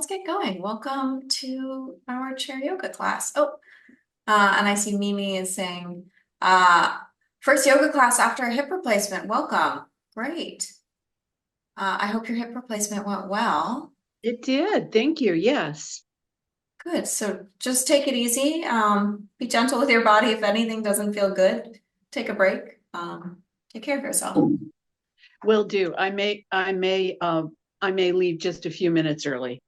let's get going. Welcome to our chair yoga class. And I see Mimi is saying, first yoga class after a hip replacement. Welcome. Great. I hope your hip replacement went well. It did. Thank you. Yes. Good. So just take it easy. Be gentle with your body. If anything doesn't feel good, take a break. Take care of yourself. Will do. I may leave just a few minutes early.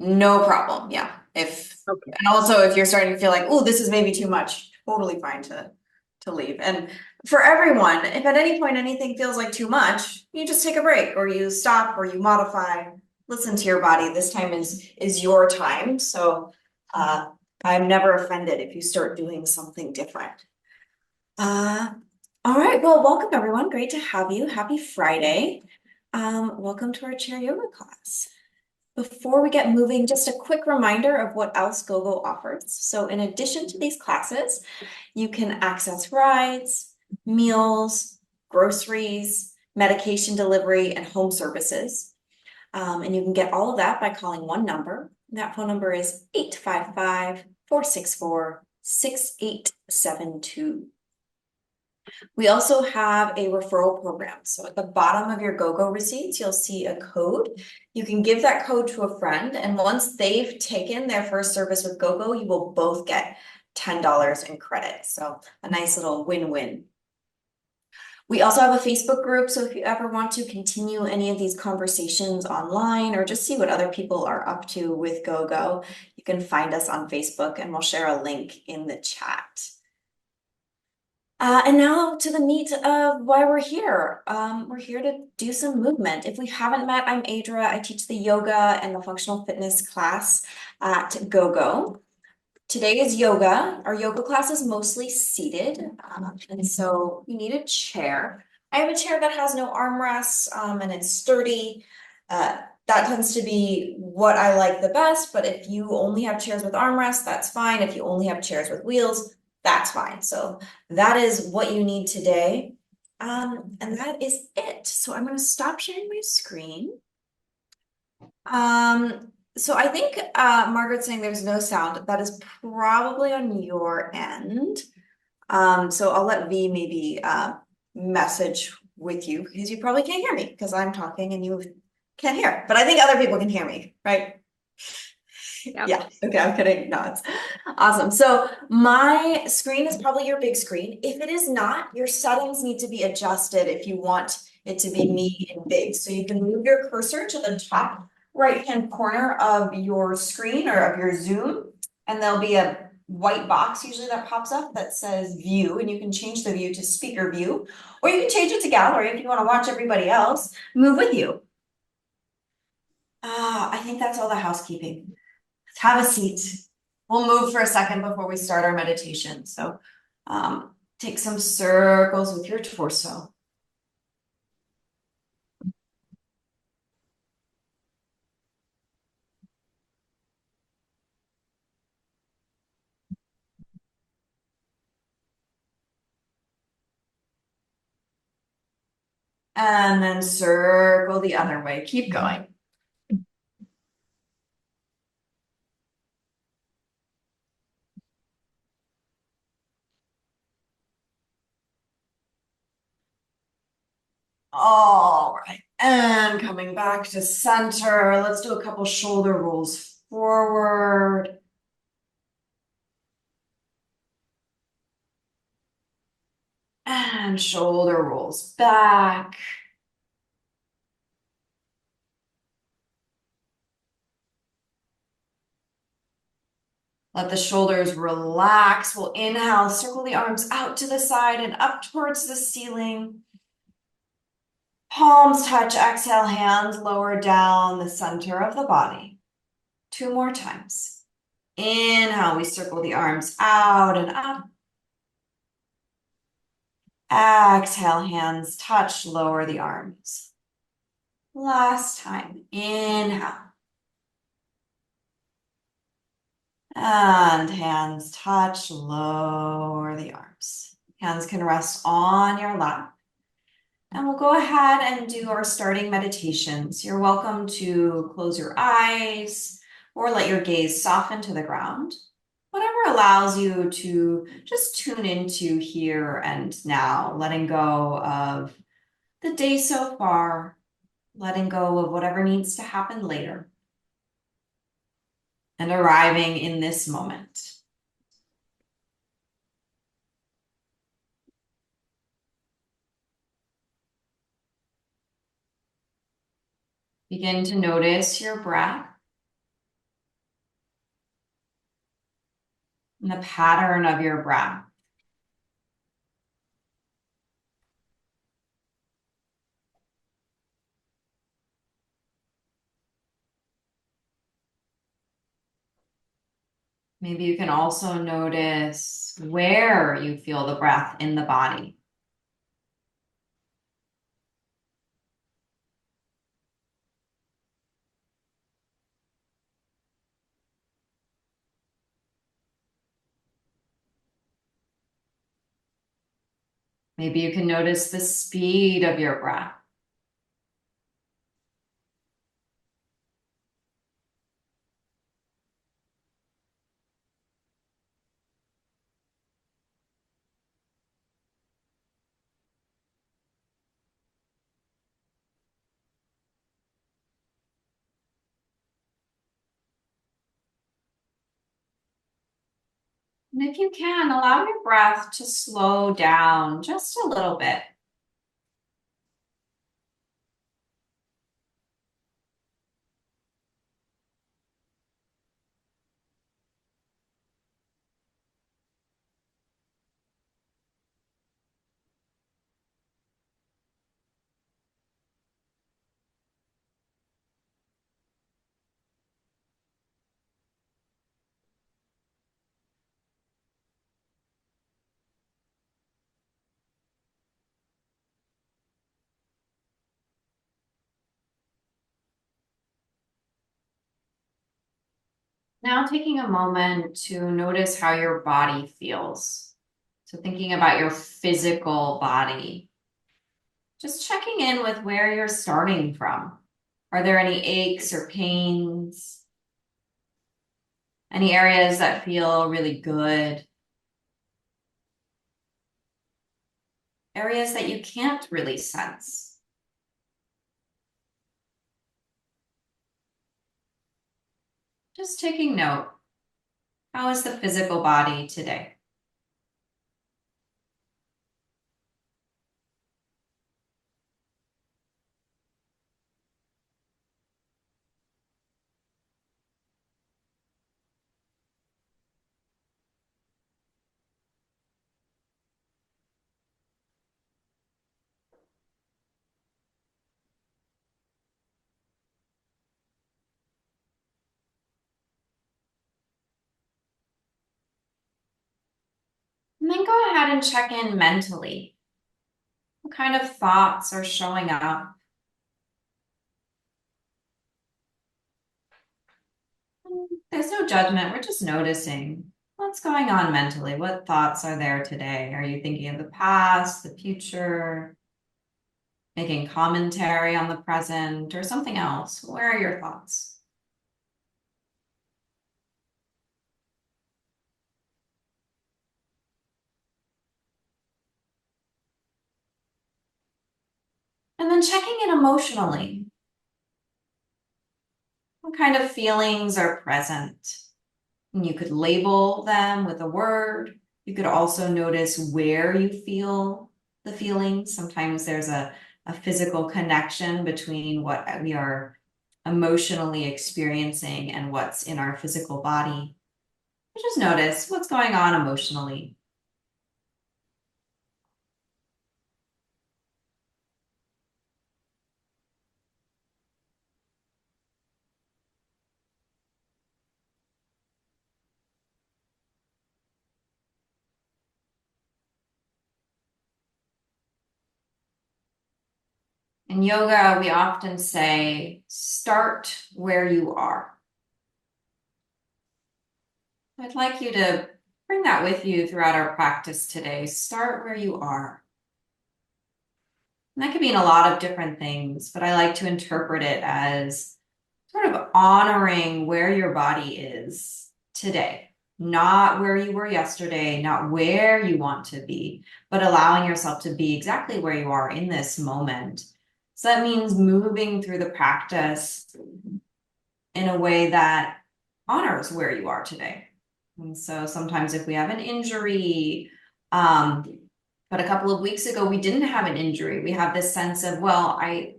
No problem. Yeah. Okay. And also if you're starting to feel like, oh, this is maybe too much, totally fine to leave. And for everyone, if at any point anything feels like too much, you just take a break or you stop or you modify. Listen to your body. This time is your time. So I'm never offended if you start doing something different. Uh, all right. Well, welcome everyone. Great to have you. Happy Friday. Welcome to our chair yoga class. Before we get moving, just a quick reminder of what else GoGo offers. So in addition to these classes, you can access rides, meals, groceries, medication delivery, and home services. And you can get all of that by calling one number. That phone number is 855-464-6872. We also have a referral program. So at the bottom of your GoGo receipts, you'll see a code. You can give that code to a friend, and once they've taken their first service with GoGo, you will both get $10 in credit. So a nice little win-win. We also have a Facebook group, so if you ever want to continue any of these conversations online or just see what other people are up to with GoGo, you can find us on Facebook and we'll share a link in the chat. And now to the meat of why we're here. We're here to do some movement. If we haven't met, I'm Adra. I teach the yoga and the functional fitness class at GoGo. Today is yoga. Our yoga class is mostly seated, and so you need a chair. I have a chair that has no armrests, and it's sturdy. That tends to be what I like the best, but if you only have chairs with armrests, that's fine. If you only have chairs with wheels, that's fine. So that is what you need today. And that is it. So I'm going to stop sharing my screen. So I think Margaret's saying there's no sound. That is probably on your end. So I'll let V maybe message with you because you probably can't hear me because I'm talking and you can't hear. But I think other people can hear me, right? Yep. Yeah, okay, I'm getting nods. Awesome. So my screen is probably your big screen. If it is not, your settings need to be adjusted if you want it to be me and big. So you can move your cursor to the top right-hand corner of your screen or of your Zoom, and there'll be a white box usually that pops up that says view, and you can change the view to speaker view, or you can change it to gallery if you want to watch everybody else move with you. I think that's all the housekeeping. Have a seat. We'll move for a second before we start our meditation. So take some circles with your torso. And then circle the other way. Keep going. All right. And coming back to center. Let's do a couple shoulder rolls forward. And shoulder rolls back. Let the shoulders relax. We'll inhale, circle the arms out to the side and up towards the ceiling. Palms touch, exhale, hands lower down the center of the body. 2 more times. Inhale, we circle the arms out and up. Exhale, hands touch, lower the arms. Last time, inhale. And hands touch, lower the arms. Hands can rest on your lap. And we'll go ahead and do our starting meditations. You're welcome to close your eyes, or let your gaze soften to the ground. Whatever allows you to just tune into here and now, letting go of the day so far, letting go of whatever needs to happen later, and arriving in this moment. Begin to notice your breath and the pattern of your breath. Maybe you can also notice where you feel the breath in the body. Maybe you can notice the speed of your breath. And if you can, allow your breath to slow down just a little bit. Now taking a moment to notice how your body feels. So thinking about your physical body, just checking in with where you're starting from. Are there any aches or pains? Any areas that feel really good? Areas that you can't really sense? Just taking note. How is the physical body today? And then go ahead and check in mentally. What kind of thoughts are showing up? There's no judgment. We're just noticing what's going on mentally. What thoughts are there today? Are you thinking of the past, the future, making commentary on the present, or something else? Where are your thoughts? And then checking in emotionally. What kind of feelings are present? And you could label them with a word. You could also notice where you feel the feelings. Sometimes there's a physical connection between what we are emotionally experiencing and what's in our physical body. Just notice what's going on emotionally. In yoga, we often say, start where you are. I'd like you to bring that with you throughout our practice today. Start where you are. And that could mean a lot of different things, but I like to interpret it as sort of honoring where your body is today, not where you were yesterday, not where you want to be, but allowing yourself to be exactly where you are in this moment. So that means moving through the practice in a way that honors where you are today. And so sometimes if we have an injury, but a couple of weeks ago, we didn't have an injury. We have this sense of, well, I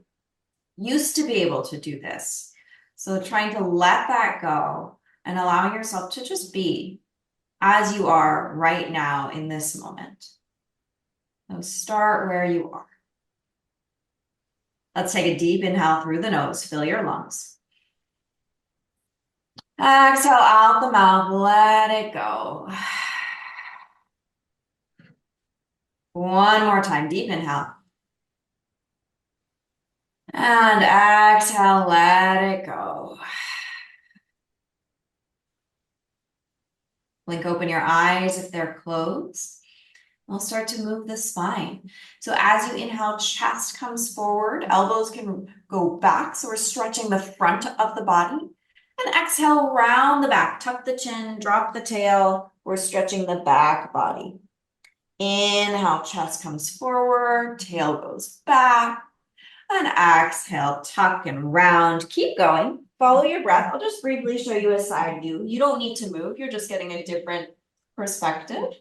used to be able to do this. So trying to let that go and allowing yourself to just be as you are right now in this moment. So start where you are. Let's take a deep inhale through the nose, fill your lungs. Exhale out the mouth, let it go. One more time, deep inhale. And exhale, let it go. Blink open your eyes if they're closed. We'll start to move the spine. So as you inhale, chest comes forward, elbows can go back. So we're stretching the front of the body. And exhale, round the back, tuck the chin, drop the tail. We're stretching the back body. Inhale, chest comes forward, tail goes back. And exhale, tuck and round. Keep going. Follow your breath. I'll just briefly show you a side view. You don't need to move. You're just getting a different perspective.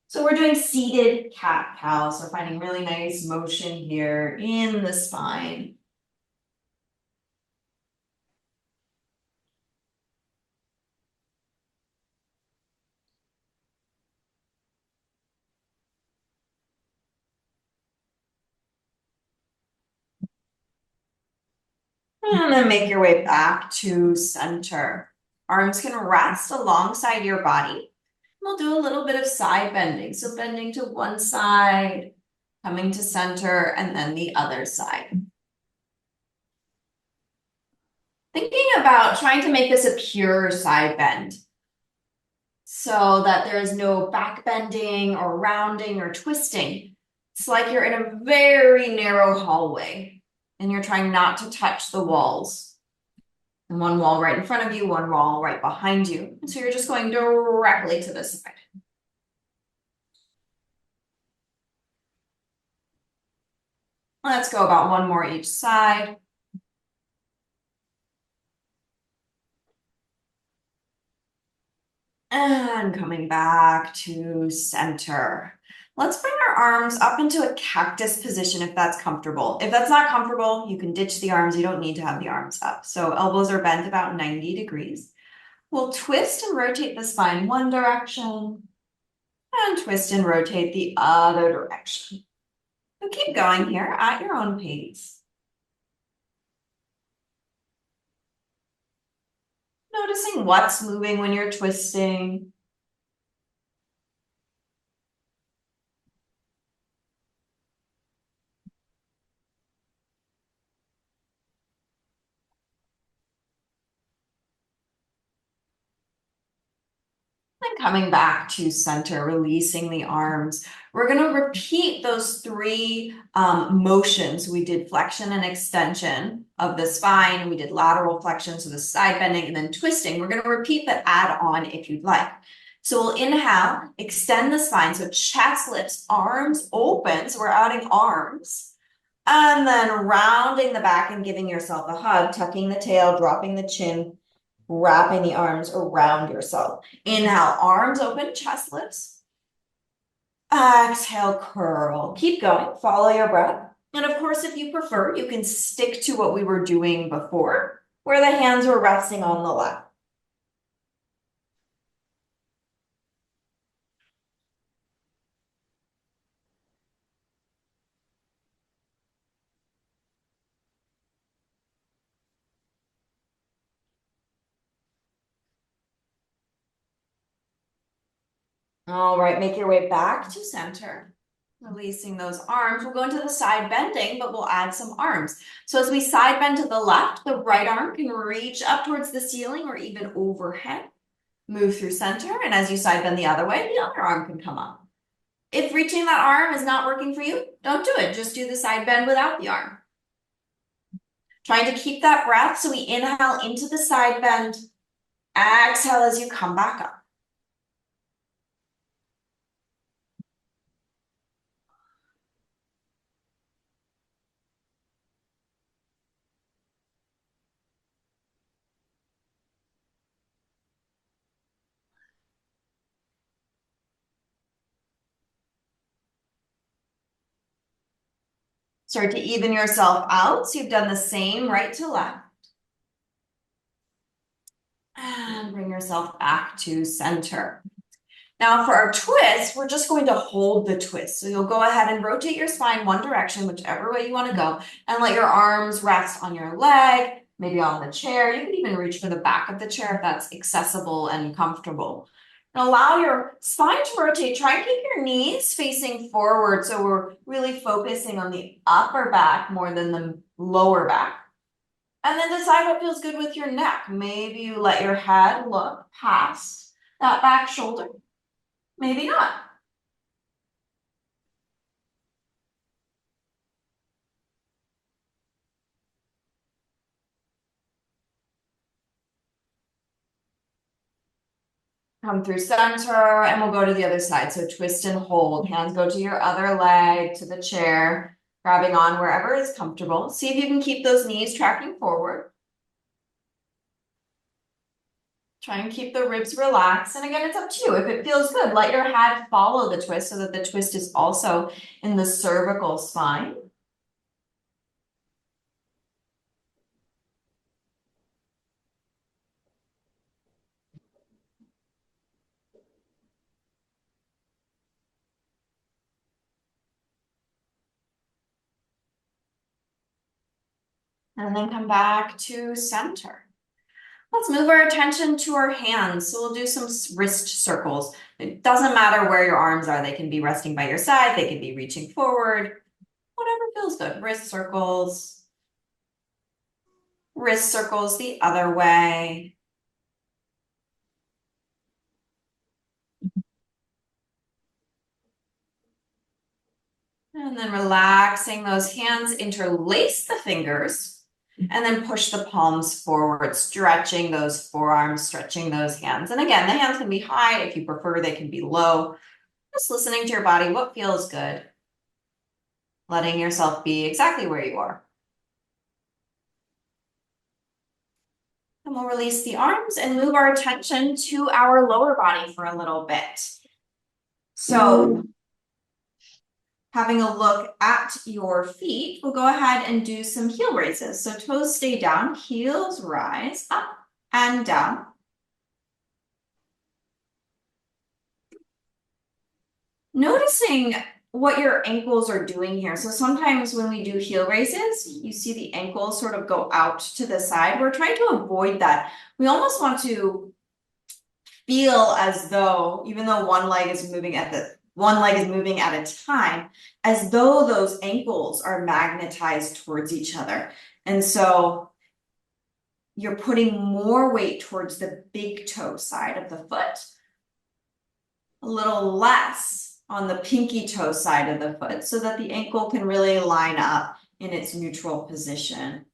So we're doing seated cat-cow. So finding really nice motion here in the spine. And then make your way back to center. Arms can rest alongside your body. We'll do a little bit of side bending. So bending to one side, coming to center, and then the other side. Thinking about trying to make this a pure side bend so that there is no back bending or rounding or twisting. It's like you're in a very narrow hallway and you're trying not to touch the walls. And one wall right in front of you, one wall right behind you. And so you're just going directly to the side. Let's go about one more each side. And coming back to center. Let's bring our arms up into a cactus position if that's comfortable. If that's not comfortable, you can ditch the arms. You don't need to have the arms up. So elbows are bent about 90 degrees. We'll twist and rotate the spine one direction and twist and rotate the other direction. So keep going here at your own pace. Noticing what's moving when you're twisting. And coming back to center, releasing the arms. We're going to repeat those three motions. We did flexion and extension of the spine. We did lateral flexion, so the side bending, and then twisting. We're going to repeat that add on if you'd like. So we'll inhale, extend the spine. So chest lifts, arms open. So we're adding arms. And then rounding the back and giving yourself a hug, tucking the tail, dropping the chin, wrapping the arms around yourself. Inhale, arms open, chest lifts. Exhale, curl. Keep going. Follow your breath. And of course, if you prefer, you can stick to what we were doing before, where the hands were resting on the lap. All right, make your way back to center. Releasing those arms. We'll go into the side bending, but we'll add some arms. So as we side bend to the left, the right arm can reach up towards the ceiling or even overhead. Move through center, and as you side bend the other way, the other arm can come up. If reaching that arm is not working for you, don't do it. Just do the side bend without the arm. Trying to keep that breath. So we inhale into the side bend, exhale as you come back up. Start to even yourself out. So you've done the same right to left. And bring yourself back to center. Now for our twist, we're just going to hold the twist. So you'll go ahead and rotate your spine one direction, whichever way you want to go, and let your arms rest on your leg, maybe on the chair. You can even reach for the back of the chair if that's accessible and comfortable. And allow your spine to rotate. Try and keep your knees facing forward. So we're really focusing on the upper back more than the lower back. And then decide what feels good with your neck. Maybe you let your head look past that back shoulder. Maybe not. Come through center and we'll go to the other side. So twist and hold. Hands go to your other leg, to the chair, grabbing on wherever is comfortable. See if you can keep those knees tracking forward. Try and keep the ribs relaxed. And again, it's up to you. If it feels good, let your head follow the twist so that the twist is also in the cervical spine. And then come back to center. Let's move our attention to our hands. So we'll do some wrist circles. It doesn't matter where your arms are. They can be resting by your side. They can be reaching forward. Whatever feels good. Wrist circles the other way. And then relaxing those hands, interlace the fingers, and then push the palms forward, stretching those forearms, stretching those hands. And again, the hands can be high. If you prefer, they can be low. Just listening to your body, what feels good. Letting yourself be exactly where you are. And we'll release the arms and move our attention to our lower body for a little bit. So having a look at your feet, we'll go ahead and do some heel raises. So toes stay down, heels rise up and down. Noticing what your ankles are doing here. So sometimes when we do heel raises, you see the ankles sort of go out to the side. We're trying to avoid that. We almost want to feel as though, even though one leg is moving at a time, as though those ankles are magnetized towards each other. And so you're putting more weight towards the big toe side of the foot, a little less on the pinky toe side of the foot, so that the ankle can really line up in its neutral position.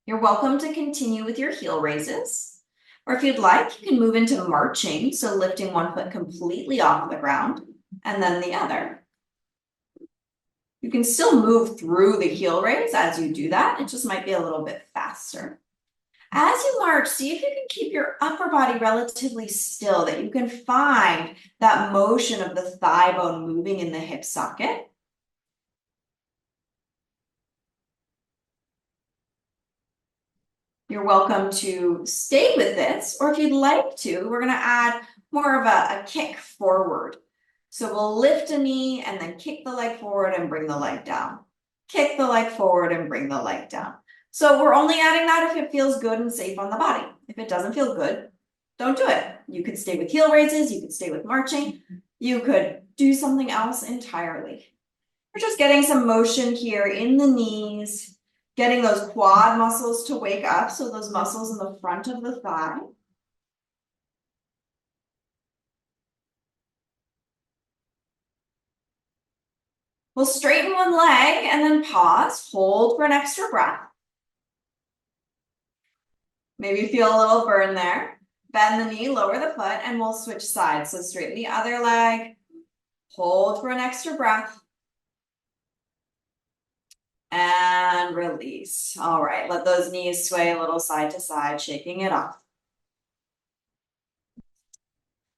You're welcome to continue with your heel raises, or if you'd like, you can move into marching, so lifting one foot completely off the ground and then the other. You can still move through the heel raise as you do that. It just might be a little bit faster. As you march, see if you can keep your upper body relatively still, that you can find that motion of the thigh bone moving in the hip socket. You're welcome to stay with this, or if you'd like to, we're gonna add more of a kick forward. So we'll lift a knee and then kick the leg forward and bring the leg down. Kick the leg forward and bring the leg down. So we're only adding that if it feels good and safe on the body. If it doesn't feel good, don't do it. You could stay with heel raises, you could stay with marching, you could do something else entirely. We're just getting some motion here in the knees, getting those quad muscles to wake up, so those muscles in the front of the thigh. We'll straighten one leg and then pause, hold for an extra breath. Maybe feel a little burn there. Bend the knee, lower the foot, and we'll switch sides. So straighten the other leg, hold for an extra breath. And release. All right, let those knees sway a little side to side, shaking it off.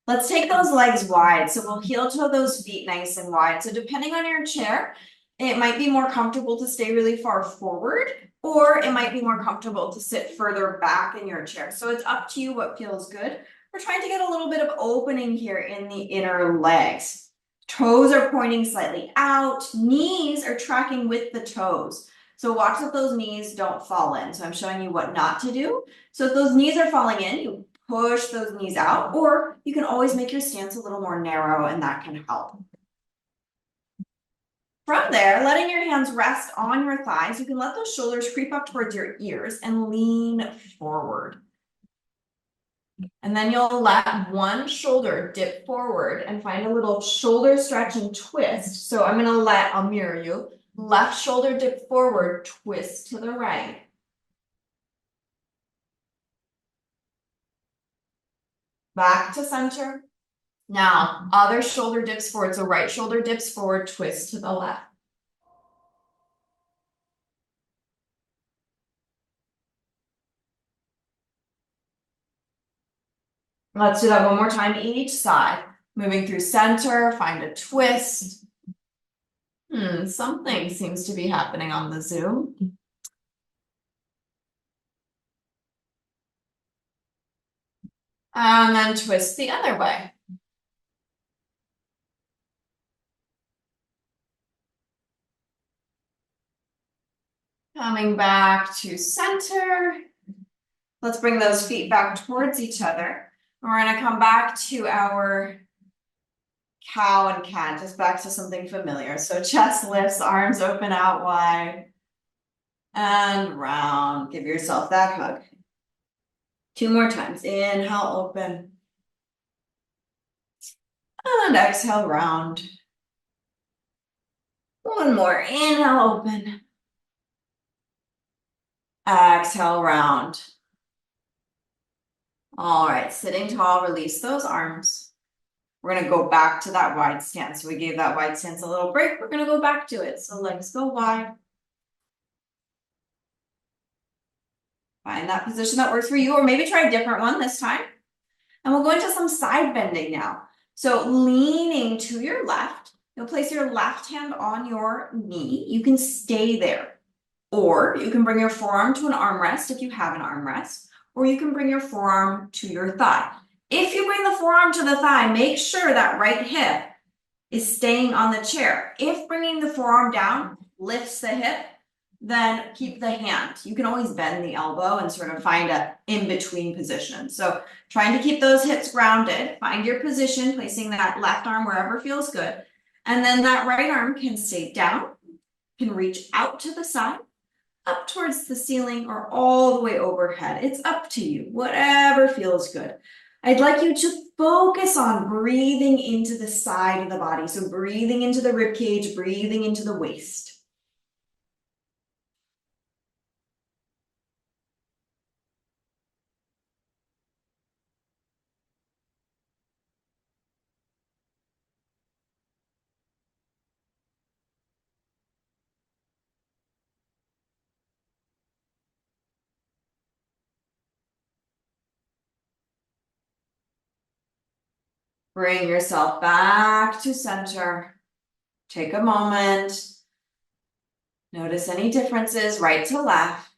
Let's take those legs wide. So we'll heel toe those feet nice and wide. So depending on your chair, it might be more comfortable to stay really far forward, or it might be more comfortable to sit further back in your chair. So it's up to you what feels good. We're trying to get a little bit of opening here in the inner legs. Toes are pointing slightly out, knees are tracking with the toes. So watch that those knees don't fall in. So I'm showing you what not to do. So if those knees are falling in, you push those knees out, or you can always make your stance a little more narrow, and that can help. From there, letting your hands rest on your thighs, you can let those shoulders creep up towards your ears and lean forward. And then you'll let one shoulder dip forward and find a little shoulder stretch and twist. So I'll mirror you. Left shoulder dip forward, twist to the right. Back to center. Now, other shoulder dips forward. So right shoulder dips forward, twist to the left. Let's do that one more time each side. Moving through center, find a twist. Something seems to be happening on the Zoom. And then twist the other way. Coming back to center. Let's bring those feet back towards each other. We're going to come back to our cow and cat, just back to something familiar. So chest lifts, arms open out wide. And round. Give yourself that hug. 2 more times. Inhale, open. And exhale, round. 1 more. Inhale, open. Exhale, round. All right, sitting tall, release those arms. We're going to go back to that wide stance. So we gave that wide stance a little break. We're going to go back to it. So legs go wide. Find that position that works for you, or maybe try a different one this time. And we'll go into some side bending now. So leaning to your left, you'll place your left hand on your knee. You can stay there, or you can bring your forearm to an armrest if you have an armrest, or you can bring your forearm to your thigh. If you bring the forearm to the thigh, make sure that right hip is staying on the chair. If bringing the forearm down lifts the hip, then keep the hand. You can always bend the elbow and sort of find a in-between position. So trying to keep those hips grounded, find your position, placing that left arm wherever feels good. And then that right arm can stay down, can reach out to the side, up towards the ceiling, or all the way overhead. It's up to you, whatever feels good. I'd like you to focus on breathing into the side of the body. So breathing into the rib cage, breathing into the waist. Bring yourself back to center. Take a moment. Notice any differences, right to left.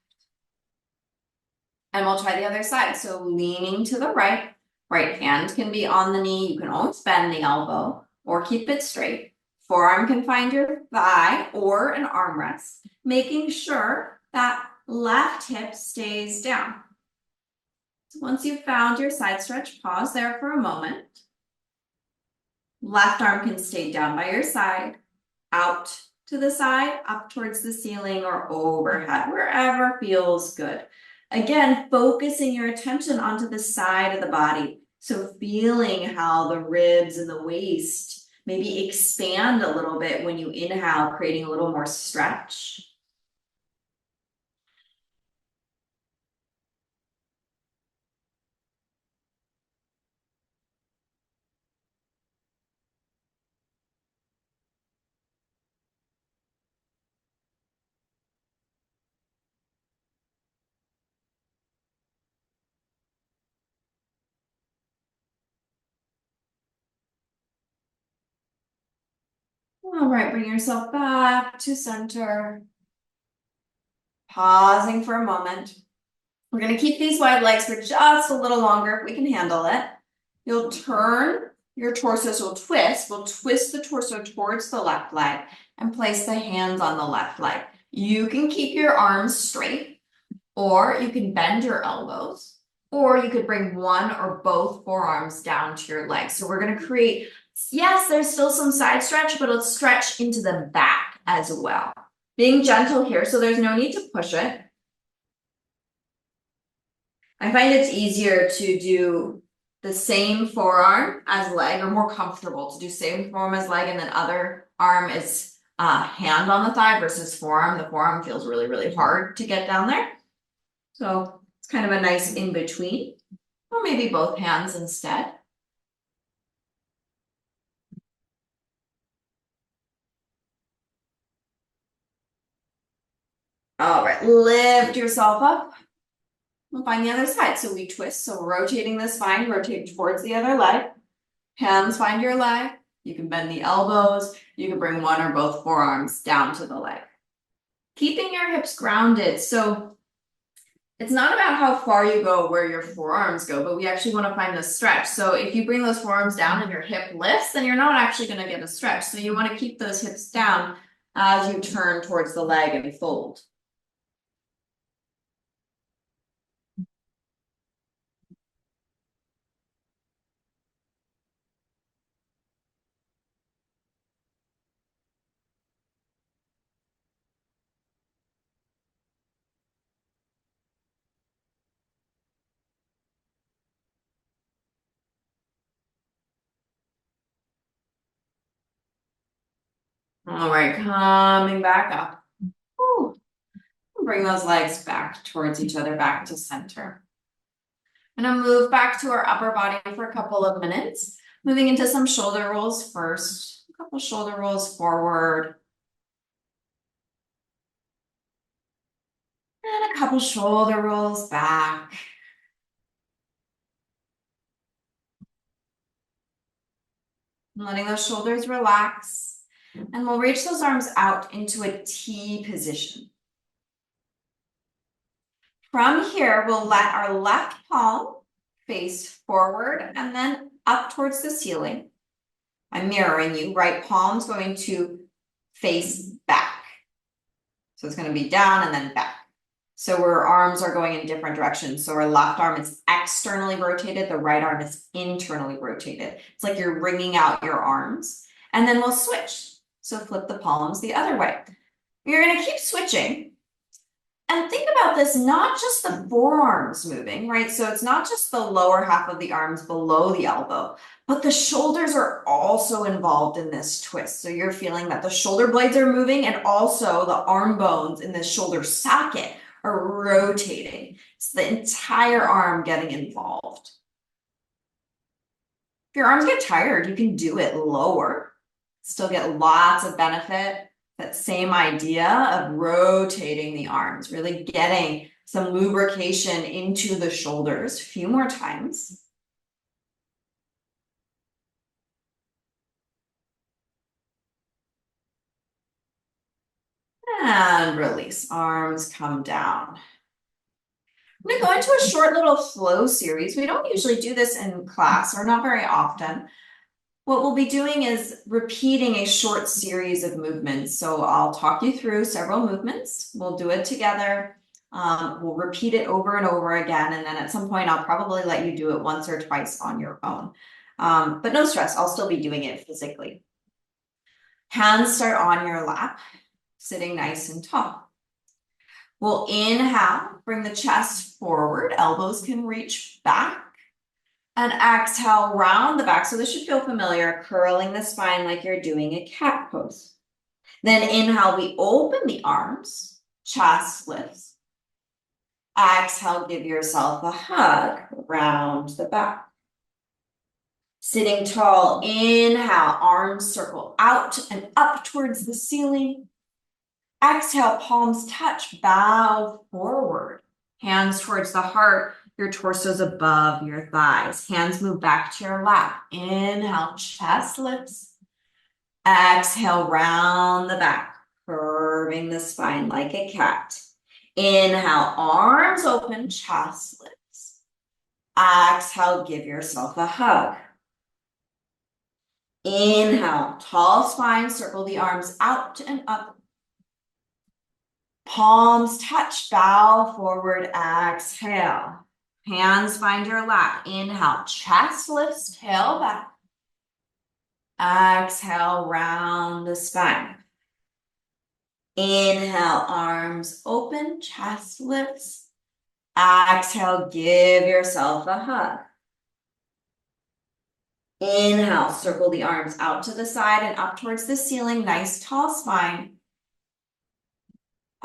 And we'll try the other side. So leaning to the right, right hand can be on the knee. You can always bend the elbow or keep it straight. Forearm can find your thigh or an armrest, making sure that left hip stays down. So once you've found your side stretch, pause there for a moment. Left arm can stay down by your side, out to the side, up towards the ceiling, or overhead, wherever feels good. Again, focusing your attention onto the side of the body. So feeling how the ribs and the waist Maybe expand a little bit when you inhale, creating a little more stretch. All right, bring yourself back to center. Pausing for a moment. We're gonna keep these wide legs for just a little longer if we can handle it. You'll turn your torso, so we'll twist the torso towards the left leg and place the hands on the left leg. You can keep your arms straight, or you can bend your elbows, or you could bring one or both forearms down to your legs. So we're gonna create, yes, there's still some side stretch, but let's stretch into the back as well. Being gentle here, so there's no need to push it. I find it's easier to do the same forearm as leg, or more comfortable to do same forearm as leg, and then other arm is hand on the thigh versus forearm. The forearm feels really, really hard to get down there. So it's kind of a nice in between, or maybe both hands instead. All right, lift yourself up. We'll find the other side. So we twist, so we're rotating the spine, rotate towards the other leg. Hands find your leg. You can bend the elbows. You can bring one or both forearms down to the leg. Keeping your hips grounded. So it's not about how far you go, where your forearms go, but we actually want to find the stretch. So if you bring those forearms down and your hip lifts, then you're not actually going to get a stretch. So you want to keep those hips down as you turn towards the leg and fold. All right, coming back up. Whew. Bring those legs back towards each other, back to center. I'm gonna move back to our upper body for a couple of minutes. Moving into some shoulder rolls first. A couple shoulder rolls forward. And a couple shoulder rolls back. Letting those shoulders relax. And we'll reach those arms out into a T position. From here, we'll let our left palm face forward and then up towards the ceiling. I'm mirroring you. Right palm's going to face back. So it's going to be down and then back. So our arms are going in different directions. So our left arm is externally rotated. The right arm is internally rotated. It's like you're wringing out your arms. And then we'll switch. So flip the palms the other way. You're going to keep switching. And think about this, not just the forearms moving, right? So it's not just the lower half of the arms below the elbow, but the shoulders are also involved in this twist. So you're feeling that the shoulder blades are moving, and also the arm bones in the shoulder socket are rotating. It's the entire arm getting involved. If your arms get tired, you can do it lower, still get lots of benefit. That same idea of rotating the arms, really getting some lubrication into the shoulders. A few more times. And release, arms come down. I'm gonna go into a short little flow series. We don't usually do this in class, or not very often. What we'll be doing is repeating a short series of movements. So I'll talk you through several movements. We'll do it together. We'll repeat it over and over again. And then at some point, I'll probably let you do it once or twice on your own. But no stress, I'll still be doing it physically. Hands start on your lap, sitting nice and tall. We'll inhale, bring the chest forward. Elbows can reach back. And exhale, round the back. So this should feel familiar, curling the spine like you're doing a cat pose. Then inhale, we open the arms, chest lifts. Exhale, give yourself a hug, round the back. Sitting tall, inhale, arms circle out and up towards the ceiling. Exhale, palms touch, bow forward. Hands towards the heart, your torso's above your thighs. Hands move back to your lap. Inhale, chest lifts. Exhale, round the back, curving the spine like a cat. Inhale, arms open, chest lifts. Exhale, give yourself a hug. Inhale, tall spine, circle the arms out and up. Palms touch, bow forward, exhale. Hands find your lap. Inhale, chest lifts, tail back. Exhale, round the spine. Inhale, arms open, chest lifts. Exhale, give yourself a hug. Inhale, circle the arms out to the side and up towards the ceiling. Nice tall spine.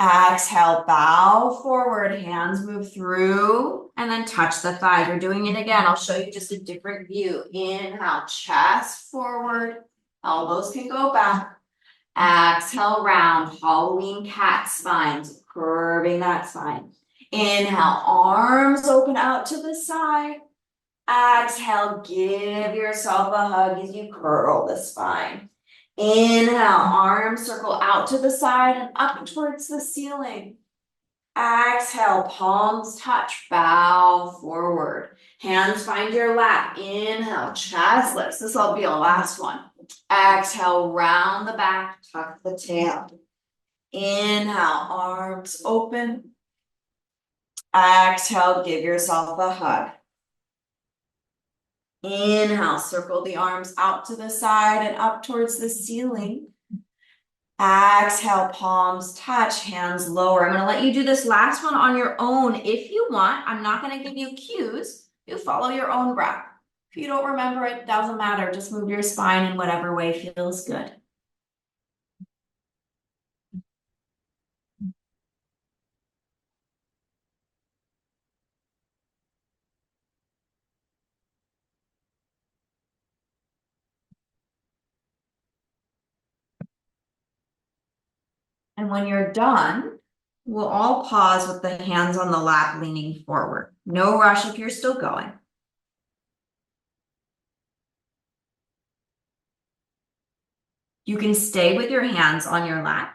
Exhale, bow forward, hands move through, and then touch the thighs. We're doing it again. I'll show you just a different view. Inhale, chest forward, elbows can go back. Exhale, round, Halloween cat spine, curving that spine. Inhale, arms open out to the side. Exhale, give yourself a hug as you curl the spine. Inhale, arms circle out to the side and up towards the ceiling. Exhale, palms touch, bow forward. Hands find your lap. Inhale, chest lifts. This will be a last one. Exhale, round the back, tuck the tail. Inhale, arms open. Exhale, give yourself a hug. Inhale, circle the arms out to the side and up towards the ceiling. Exhale, palms touch, hands lower. I'm going to let you do this last one on your own if you want. I'm not going to give you cues. You follow your own breath. If you don't remember it, doesn't matter. Just move your spine in whatever way feels good. And when you're done, we'll all pause with the hands on the lap leaning forward. No rush if you're still going. You can stay with your hands on your lap.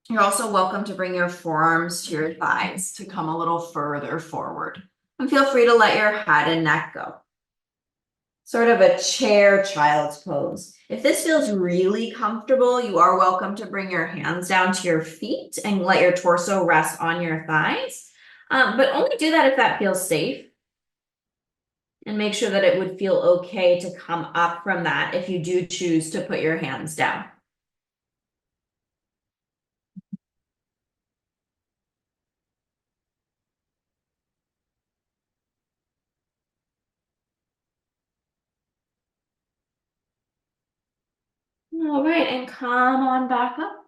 You're also welcome to bring your forearms to your thighs to come a little further forward. And feel free to let your head and neck go. Sort of a chair child's pose. If this feels really comfortable, you are welcome to bring your hands down to your feet and let your torso rest on your thighs. But only do that if that feels safe. And make sure that it would feel okay to come up from that if you do choose to put your hands down. All right, and come on back up.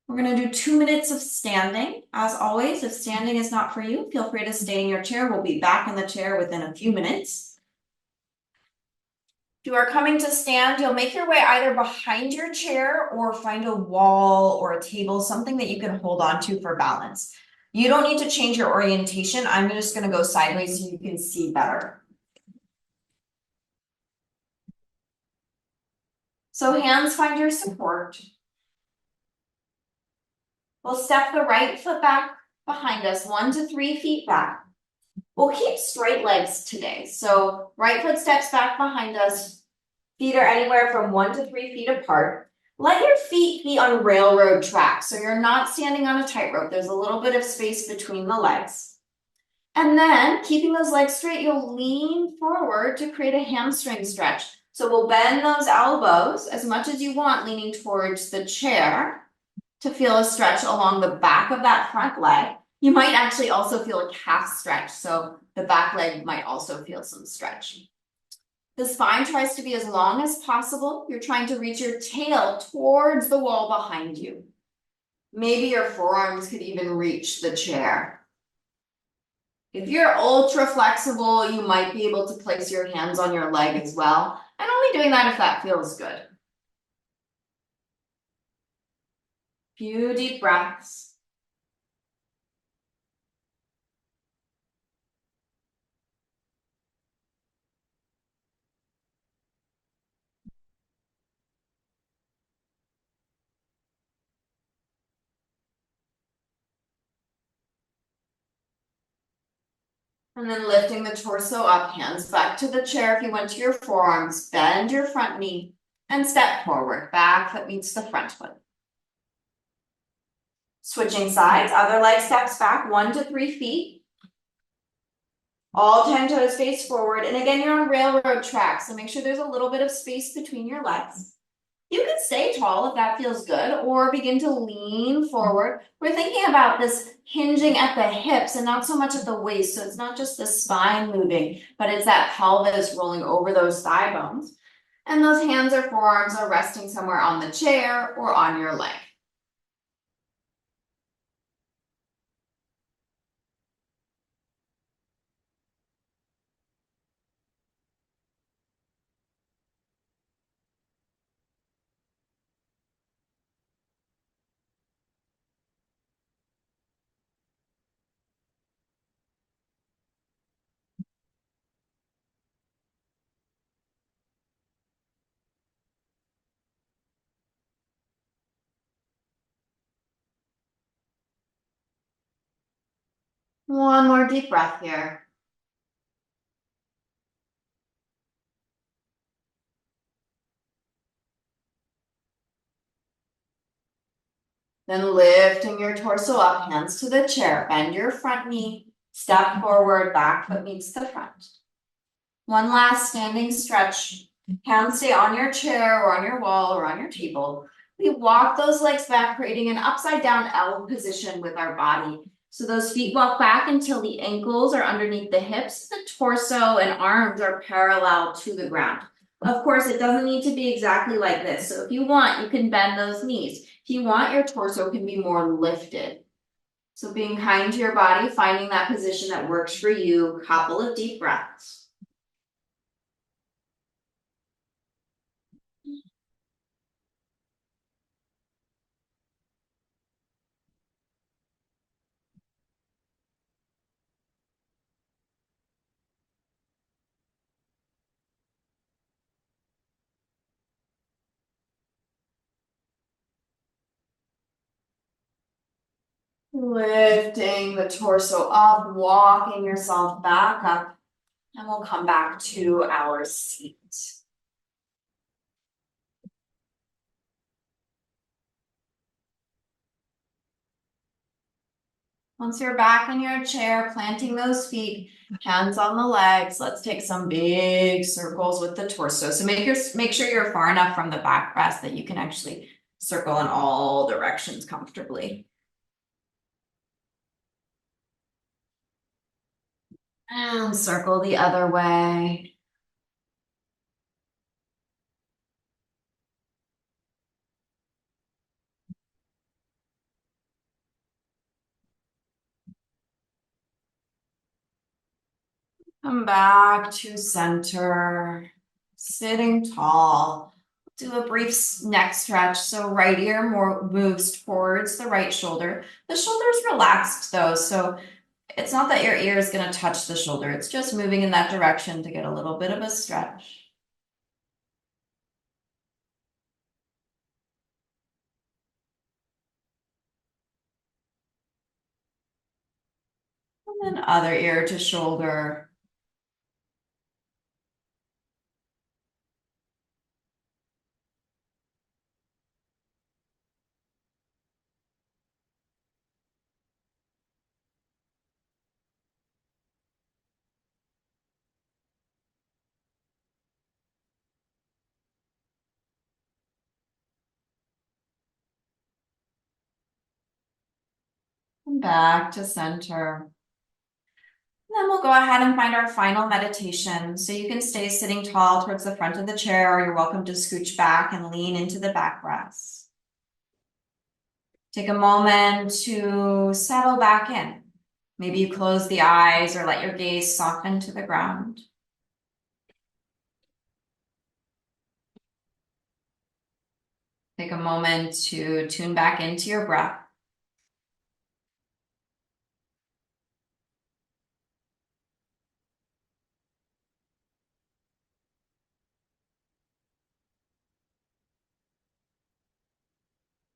We're going to do 2 minutes of standing. As always, if standing is not for you, feel free to stay in your chair. We'll be back in the chair within a few minutes. If you are coming to stand, you'll make your way either behind your chair or find a wall or a table, something that you can hold on to for balance. You don't need to change your orientation. I'm just going to go sideways so you can see better. So hands find your support. We'll step the right foot back behind us, 1 to 3 feet back. We'll keep straight legs today. So right foot steps back behind us. Feet are anywhere from 1 to 3 feet apart. Let your feet be on railroad tracks. So you're not standing on a tightrope. There's a little bit of space between the legs. And then keeping those legs straight, you'll lean forward to create a hamstring stretch. So we'll bend those elbows as much as you want, leaning towards the chair to feel a stretch along the back of that front leg. You might actually also feel a calf stretch, so the back leg might also feel some stretch. The spine tries to be as long as possible. You're trying to reach your tail towards the wall behind you. Maybe your forearms could even reach the chair. If you're ultra flexible, you might be able to place your hands on your leg as well. And only doing that if that feels good. Few deep breaths. And then lifting the torso up, hands back to the chair. If you went to your forearms, bend your front knee and step forward. Back foot meets the front foot. Switching sides, other leg steps back 1 to 3 feet. All 10 toes face forward. And again, you're on railroad tracks, so make sure there's a little bit of space between your legs. You can stay tall if that feels good, or begin to lean forward. We're thinking about this hinging at the hips and not so much at the waist. So it's not just the spine moving, but it's that pelvis rolling over those thigh bones. And those hands or forearms are resting somewhere on the chair or on your leg. One more deep breath here. Then lifting your torso up, hands to the chair, bend your front knee, step forward, back foot meets the front. One last standing stretch. Hands stay on your chair or on your wall or on your table. We walk those legs back, creating an upside down L position with our body. So those feet walk back until the ankles are underneath the hips. The torso and arms are parallel to the ground. Of course, it doesn't need to be exactly like this. So if you want, you can bend those knees. If you want, your torso can be more lifted. So being kind to your body, finding that position that works for you. Couple of deep breaths. Lifting the torso up, walking yourself back up, and we'll come back to our seat. Once you're back in your chair, planting those feet, hands on the legs, let's take some big circles with the torso. So make sure you're far enough from the backrest that you can actually circle in all directions comfortably. And circle the other way. Come back to center, sitting tall. Do a brief neck stretch. So right ear more moves towards the right shoulder. The shoulder's relaxed though, so it's not that your ear is going to touch the shoulder. It's just moving in that direction to get a little bit of a stretch. And then other ear to shoulder. Back to center. And then we'll go ahead and find our final meditation. So you can stay sitting tall towards the front of the chair, or you're welcome to scooch back and lean into the backrest. Take a moment to settle back in. Maybe you close the eyes or let your gaze soften to the ground. Take a moment to tune back into your breath.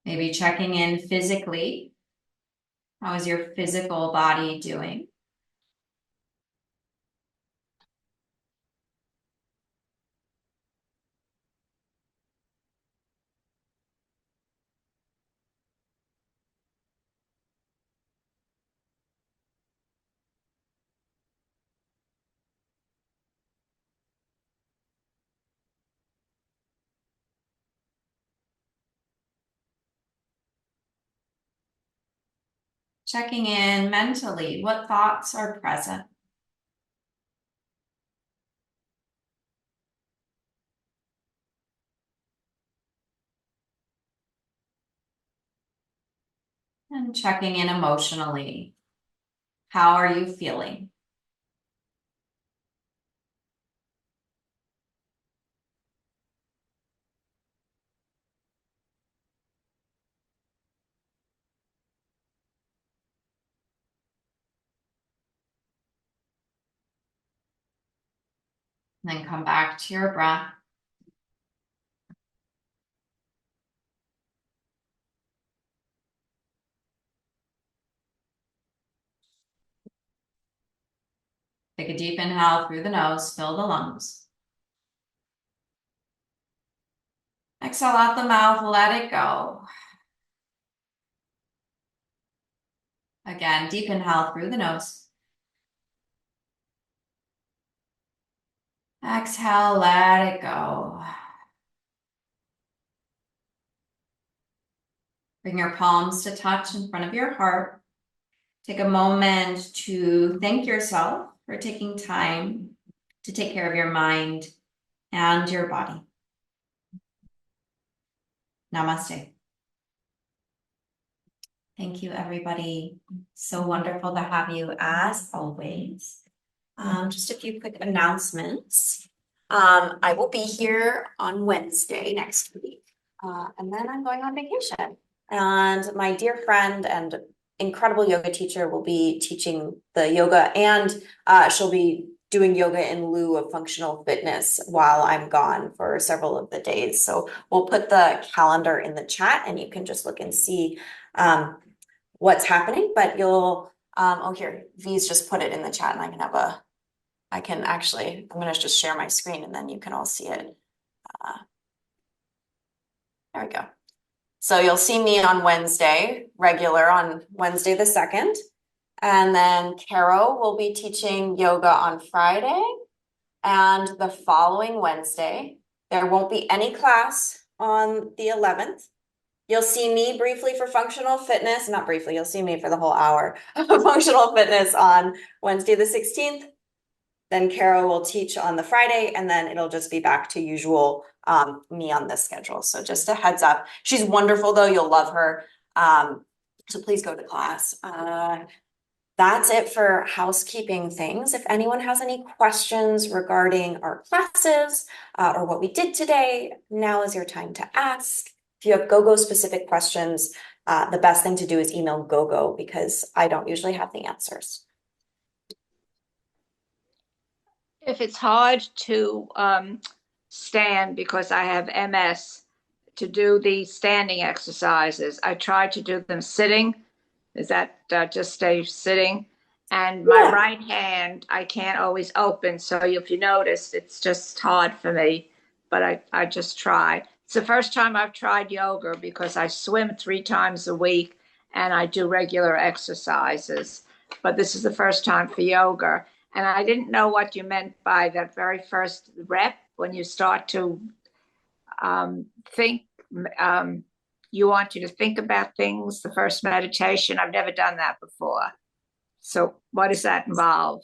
Maybe checking in physically. How is your physical body doing? Checking in mentally. What thoughts are present? And checking in emotionally. How are you feeling? And then come back to your breath. Take a deep inhale through the nose, fill the lungs. Exhale out the mouth, let it go. Again, deep inhale through the nose. Exhale, let it go. Bring your palms to touch in front of your heart. Take a moment to thank yourself for taking time to take care of your mind and your body. Namaste. Thank you, everybody. So wonderful to have you as always. Just a few quick announcements. I will be here on Wednesday next week, and then I'm going on vacation. And my dear friend and incredible yoga teacher will be teaching the yoga, and she'll be doing yoga in lieu of functional fitness while I'm gone for several of the days. So we'll put the calendar in the chat, and you can just look and see what's happening. But you'll oh, here, V's just put it in the chat, and I'm gonna just share my screen and then you can all see it. There we go. So you'll see me on Wednesday, regular on Wednesday the 2nd. And then Caro will be teaching yoga on Friday. And the following Wednesday, there won't be any class on the 11th. You'll see me briefly for functional fitness, not briefly, you'll see me for the whole hour of functional fitness on Wednesday the 16th. Then Kara will teach on the Friday, and then it'll just be back to usual me on this schedule. So just a heads up. She's wonderful, though. You'll love her. So please go to class. That's it for housekeeping things. If anyone has any questions regarding our classes or what we did today, now is your time to ask. If you have GoGo specific questions, the best thing to do is email GoGo because I don't usually have the answers. If it's hard to stand because I have MS, to do the standing exercises, I try to do them sitting. Is that just stay sitting? And my right hand, I can't always open. So if you notice, it's just hard for me, but I just try. It's the first time I've tried yoga because I swim 3 times a week and I do regular exercises. But this is the first time for yoga. And I didn't know what you meant by that very first rep when you start to think you want you to think about things, the first meditation. I've never done that before. So what does that involve?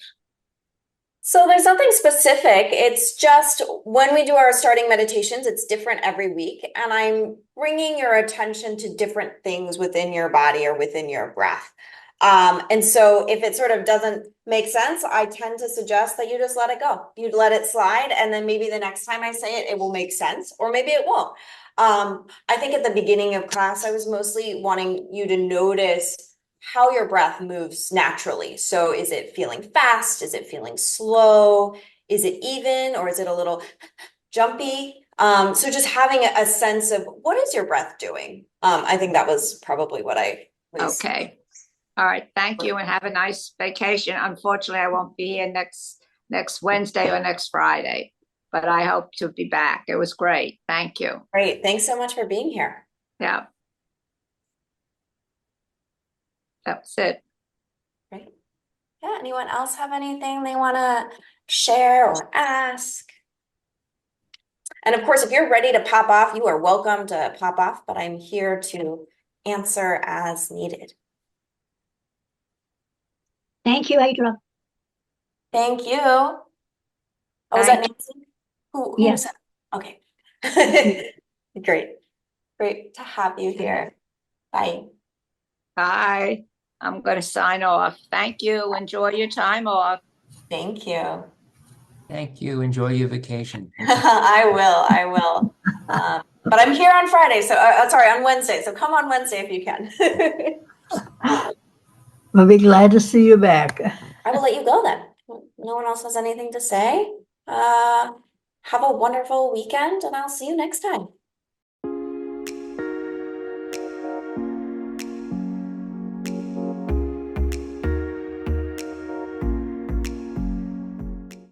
So there's nothing specific. It's just when we do our starting meditations, it's different every week. And I'm bringing your attention to different things within your body or within your breath. And so if it sort of doesn't make sense, I tend to suggest that you just let it go. You let it slide. And then maybe the next time I say it, it will make sense, or maybe it won't. I think at the beginning of class, I was mostly wanting you to notice how your breath moves naturally. So is it feeling fast? Is it feeling slow? Is it even, or is it a little jumpy? So just having a sense of what is your breath doing? I think that was probably what I was. Okay. All right. Thank you, and have a nice vacation. Unfortunately, I won't be here next Wednesday or next Friday, but I hope to be back. It was great. Thank you. Great. Thanks so much for being here. Yeah. That's it. Great. Yeah. Anyone else have anything they want to share or ask? And of course, if you're ready to pop off, you are welcome to pop off, but I'm here to answer as needed. Thank you, Adra. Thank you. Oh, was that Nancy? Who Yes. said? Okay. Great. Great to have you here. Bye. Bye. I'm going to sign off. Thank you. Enjoy your time off. Thank you. Thank you. Enjoy your vacation. I will. But I'm here on Friday, so sorry, on Wednesday. So come on Wednesday if you can. We'll be glad to see you back. I will let you go then. No one else has anything to say. Have a wonderful weekend, and I'll see you next time.